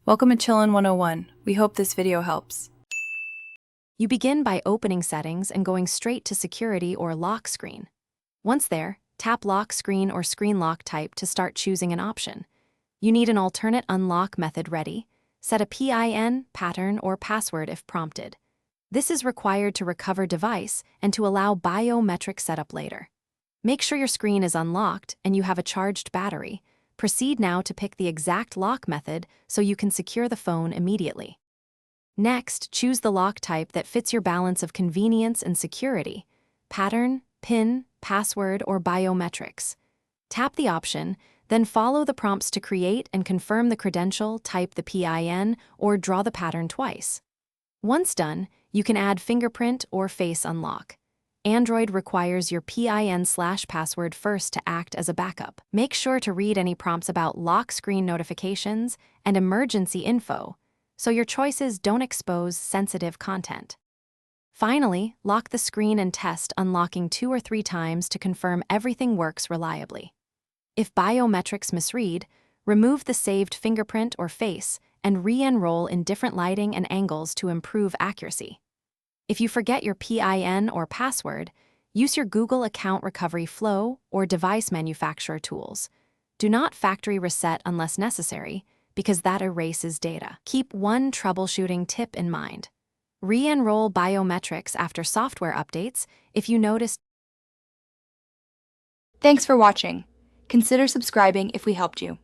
Welcome to Chillin' 101. We hope this video helps. You begin by opening Settings and going straight to Security or Lock Screen. Once there, tap Lock Screen or Screen Lock type to start choosing an option. You need an alternate unlock method ready. Set a PIN, pattern, or password if prompted. This is required to recover device and to allow biometric setup later. Make sure your screen is unlocked and you have a charged battery. Proceed now to pick the exact lock method so you can secure the phone immediately. Next, choose the lock type that fits your balance of convenience and security: pattern, PIN, password, or biometrics. Tap the option, then follow the prompts to create and confirm the credential, type the PIN, or draw the pattern twice. Once done, you can add fingerprint or face unlock. Android requires your PIN/password first to act as a backup. Make sure to read any prompts about lock screen notifications and emergency info, so your choices don't expose sensitive content. Finally, lock the screen and test unlocking 2 or 3 times to confirm everything works reliably. If biometrics misread, remove the saved fingerprint or face and re-enroll in different lighting and angles to improve accuracy. If you forget your PIN or password, use your Google Account Recovery Flow or device manufacturer tools. Do not factory reset unless necessary, because that erases data. Keep one troubleshooting tip in mind. Re-enroll biometrics after software updates if you notice. Thanks for watching. Consider subscribing if we helped you.